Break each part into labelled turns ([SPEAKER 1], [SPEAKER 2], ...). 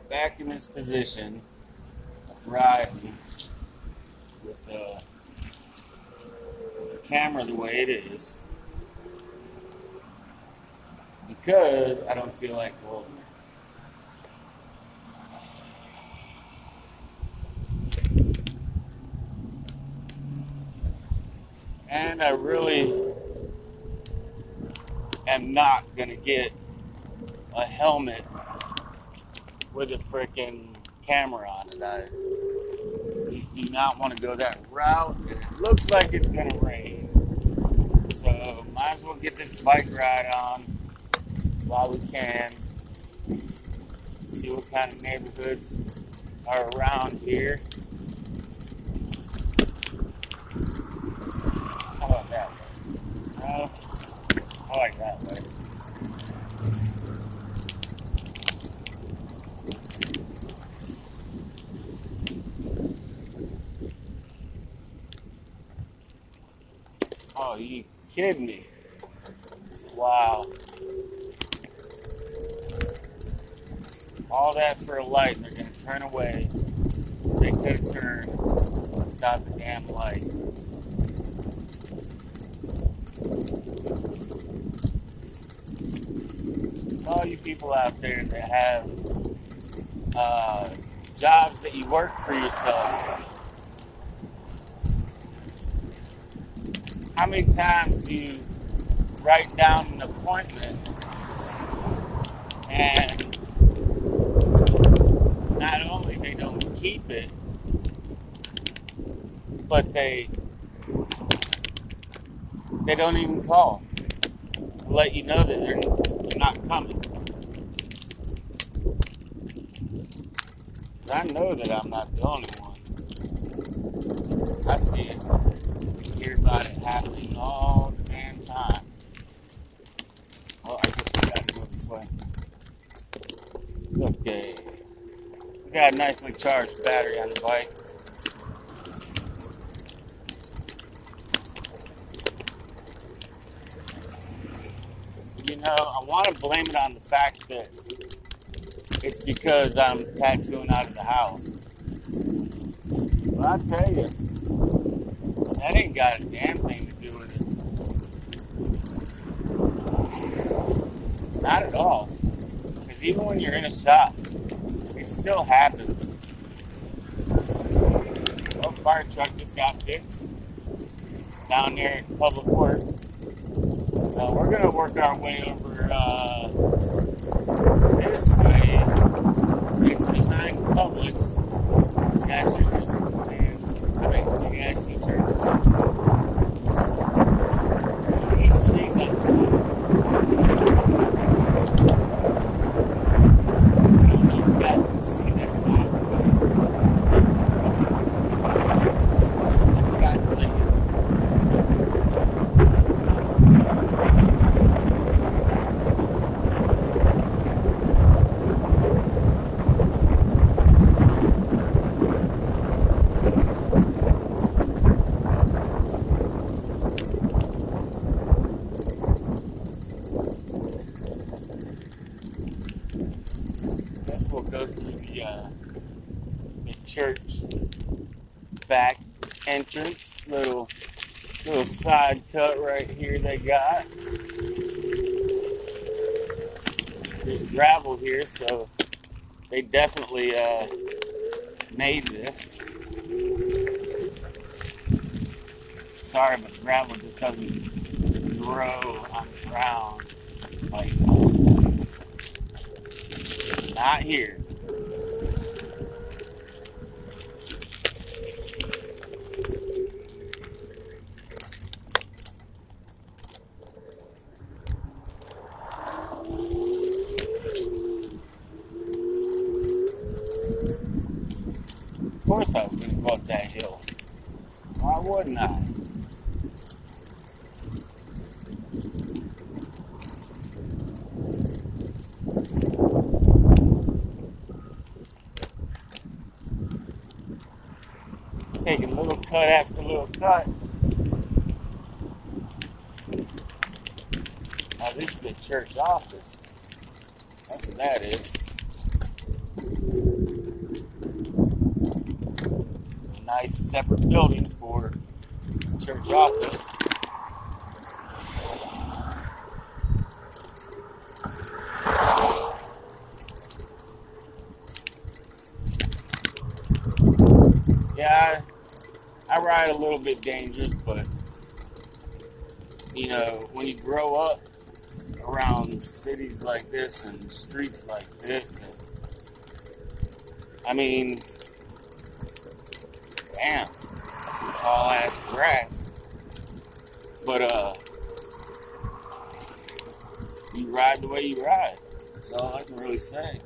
[SPEAKER 1] back in this position of riding with the camera the way it is because I don't feel like holding it. And I really am not going to get a helmet with a freaking camera on it. I just do not want to go that route. And it looks like it's going to rain. So might as well get this bike ride on while we can. See what kind of neighborhoods are around here. How about that way? No, I like that way. Oh, you kidding me? Wow. All that for a light, and they're going to turn away. They could have turned without the damn light. All you people out there that have jobs that you work for yourself. How many times do you write down an appointment and not only they don't keep it, but they don't even call to let you know that they're not coming. I know that I'm not the only one. I see it. Hear about it happening all the damn time. Well, I guess we gotta go this way. Okay. We got a nicely charged battery on the bike. You know, I want to blame it on the fact that it's because I'm tattooing out of the house. But I'll tell you, that ain't got a damn thing to do with it. Not at all. Because even when you're in a shop, it still happens. Oh, fire truck just got fixed down there at Public Works. We're going to work our way over this way. It's behind Publix. You guys see turn. These trees outside. I don't know if you guys can see that or not. It's got to live. We'll go through the church back entrance, little side cut right here they got. There's gravel here, so they definitely made this. Sorry, but gravel just doesn't grow on the ground like this. Not here. Of course I was going to go up that hill. Why wouldn't I? Taking little cut after little cut. Now this is the church office. That's what that is. nice separate building for church office. Yeah, I ride a little bit dangerous, but you know, when you grow up around cities like this and streets like this, and I mean, damn, that's some tall ass grass. But you ride the way you ride. That's all I can really say.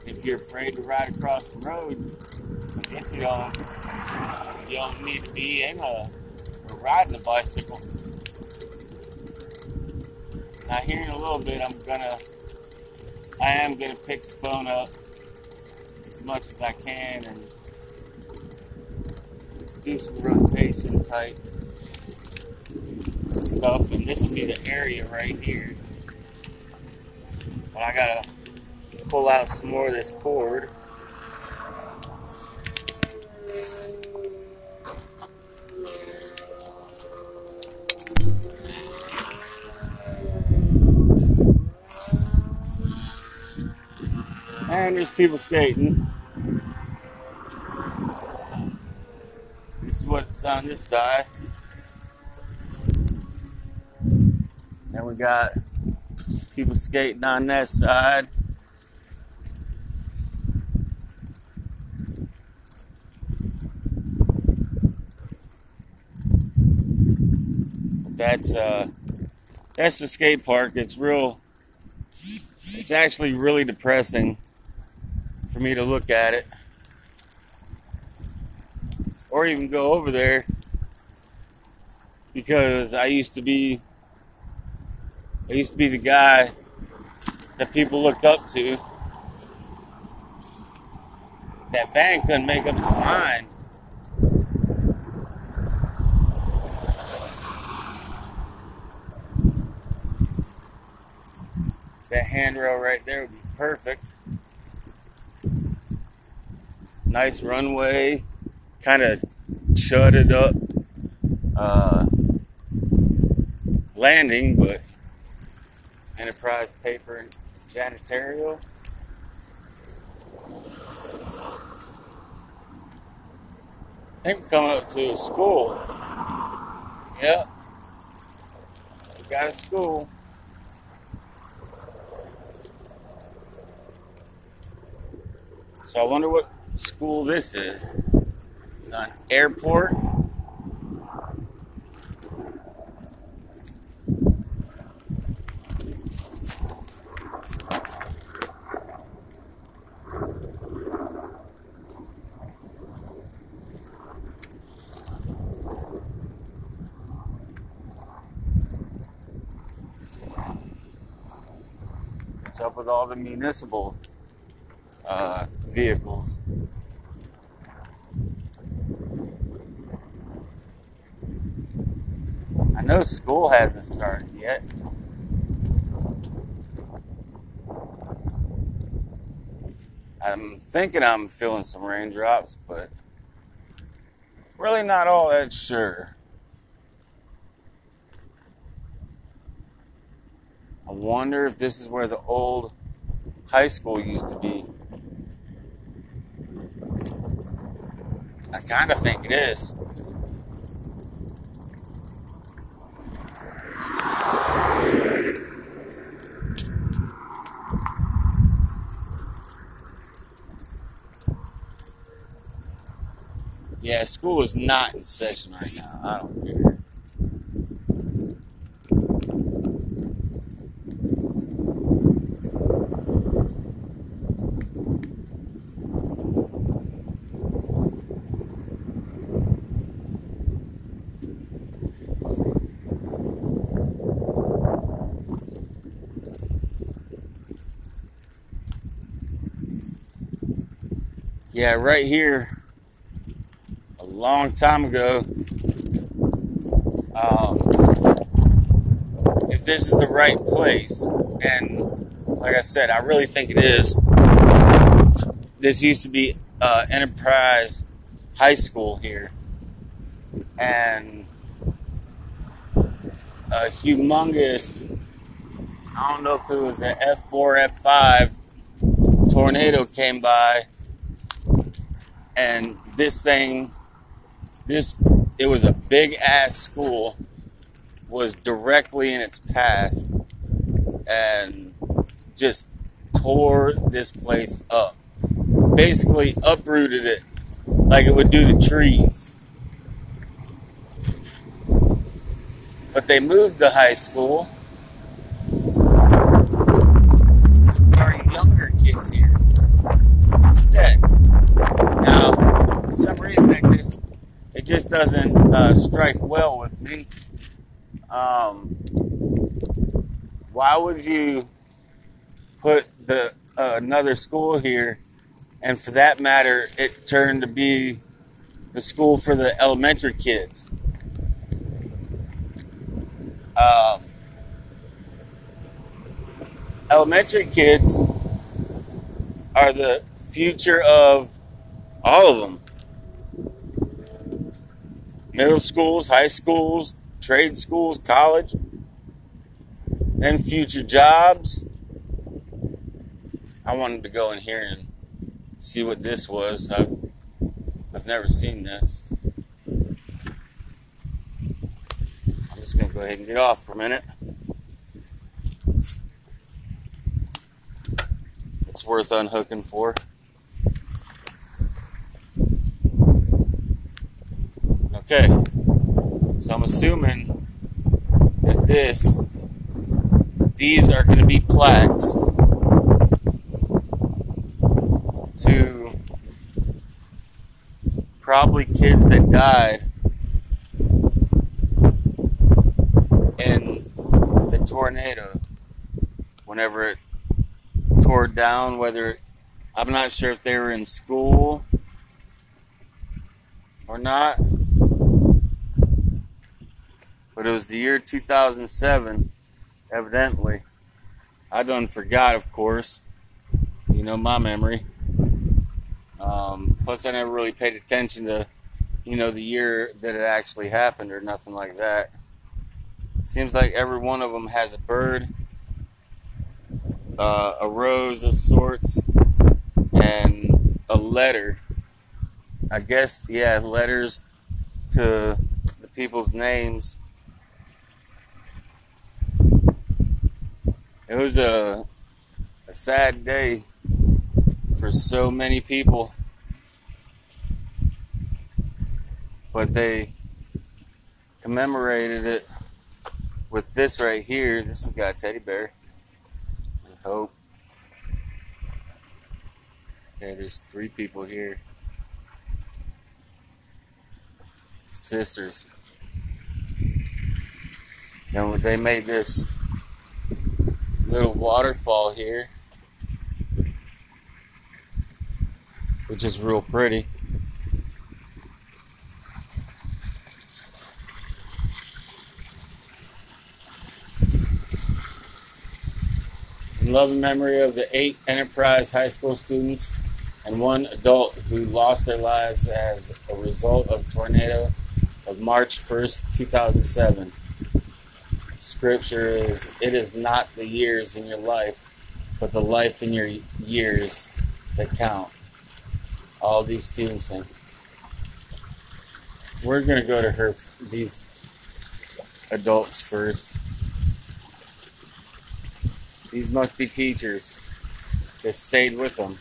[SPEAKER 1] If you're afraid to ride across the road, I guess you don't need to be in or riding a bicycle. Now here in a little bit, I am gonna pick the phone up as much as I can and do some rotation type stuff, and this will be the area right here. But I gotta pull out some more of this cord. And there's people skating. This is what's on this side. And we got people skating on that side. That's the skate park. It's actually really depressing for me to look at it or even go over there, because I used to be the guy that people looked up to. That van couldn't make up its mind. That handrail right there would be perfect. Nice runway, kind of chudded up landing, but Enterprise Paper and Janitorial. I think we're coming up to a school. Yep, we got a school. So I wonder what school this is. It's on Airport. What's up with all the municipal vehicles? I know school hasn't started yet. I'm thinking I'm feeling some raindrops, but really not all that sure. I wonder if this is where the old high school used to be. I kind of think it is. Yeah, school is not in session right now. I don't care. Yeah, right here, a long time ago, if this is the right place, and like I said, I really think it is, this used to be Enterprise High School here, and a humongous, I don't know if it was an F4, F5 tornado came by, and it was a big ass school, was directly in its path and just tore this place up. Basically uprooted it like it would do to trees. But they moved the high school. Our younger kids here instead. Now, for some reason, it just doesn't strike well with me. Why would you put another school here, and for that matter, it turned to be the school for the elementary kids? Elementary kids are the future of all of them. Middle schools, high schools, trade schools, college, and future jobs. I wanted to go in here and see what this was. I've never seen this. I'm just going to go ahead and get off for a minute. It's worth unhooking for. Okay, so I'm assuming that these are going to be plaques to probably kids that died in the tornado whenever it tore down. I'm not sure if they were in school or not, but it was the year 2007, evidently. I done forgot, of course. You know my memory. Plus, I never really paid attention to, the year that it actually happened or nothing like that. It seems like every one of them has a bird, a rose of sorts, and a letter. I guess, yeah, letters to the people's names. It was a sad day for so many people, but they commemorated it with this right here. This one's got a teddy bear. I hope. Okay, there's 3 people here. Sisters. And they made this little waterfall here, which is real pretty. In loving memory of the 8 Enterprise High School students and 1 adult who lost their lives as a result of tornado of March 1st, 2007. Scripture is, it is not the years in your life, but the life in your years that count. All these students. We're going to go to these adults first. These must be teachers that stayed with them.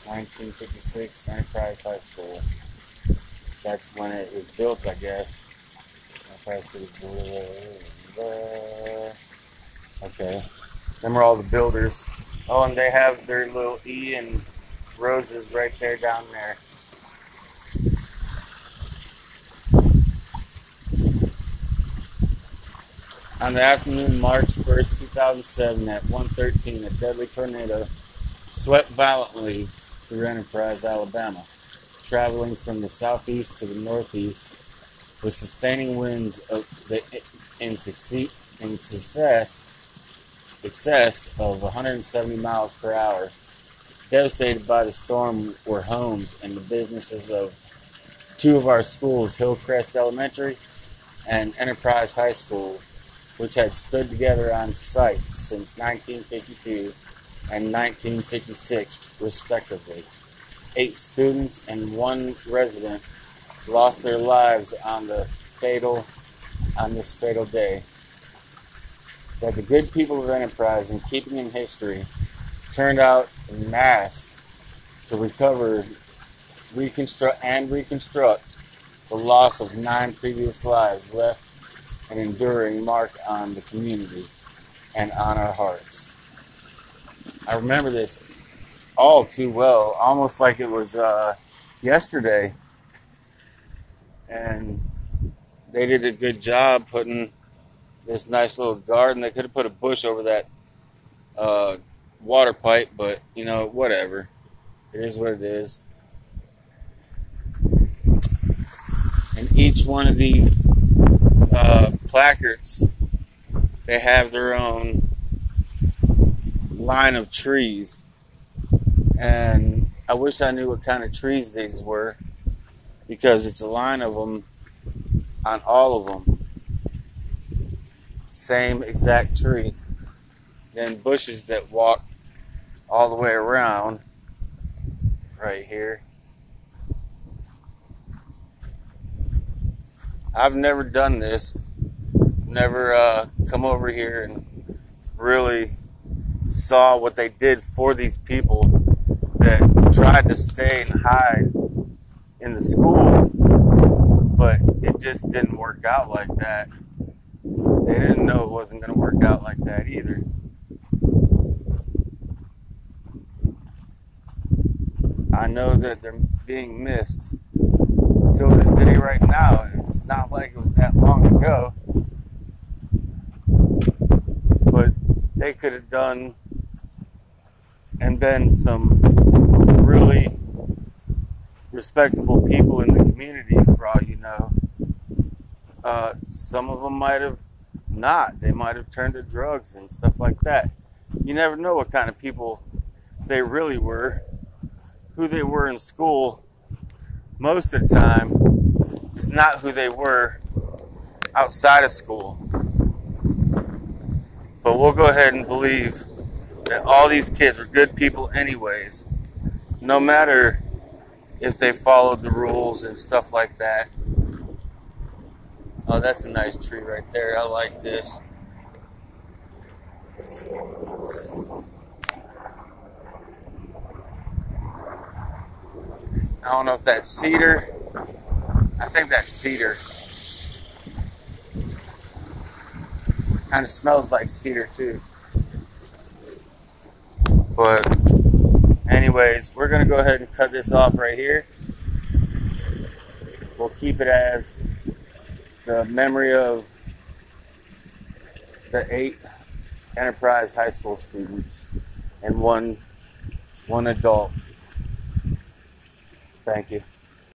[SPEAKER 1] 1956, Enterprise High School. That's when it was built, I guess. Okay. Them are all the builders. Oh, and they have their little E and roses right there down there. On the afternoon, March 1st, 2007, at 1:13, a deadly tornado swept violently through Enterprise, Alabama, traveling from the southeast to the northeast with sustaining winds in success. excess of 170 miles per hour. Devastated by the storm were homes and the businesses of two of our schools, Hillcrest Elementary and Enterprise High School, which had stood together on site since 1952 and 1956, respectively. 8 students and 1 resident lost their lives on this fatal day. That the good people of Enterprise, in keeping in history, turned out en masse to reconstruct the loss of 9 previous lives, left an enduring mark on the community and on our hearts. I remember this all too well, almost like it was yesterday. And they did a good job putting this nice little garden. They could have put a bush over that water pipe, but you know, whatever. It is what it is. And each one of these placards, they have their own line of trees. And I wish I knew what kind of trees these were, because it's a line of them on all of them. Same exact tree. Then bushes that walk all the way around right here. I've never done this. Never come over here and really saw what they did for these people that tried to stay and hide in the school, but it just didn't work out like that. They didn't know it wasn't going to work out like that either. I know that they're being missed till this day right now. It's not like it was that long ago, but they could have done and been some really respectable people in the community, for all you know. Some of them might have not. They might have turned to drugs and stuff like that. You never know what kind of people they really were. Who they were in school, most of the time, is not who they were outside of school. But we'll go ahead and believe that all these kids were good people anyways, no matter if they followed the rules and stuff like that. Oh, that's a nice tree right there. I like this. I don't know if that's cedar. I think that's cedar. Kind of smells like cedar too. But anyways, we're going to go ahead and cut this off right here. We'll keep it as the memory of the 8 Enterprise High School students and one adult. Thank you.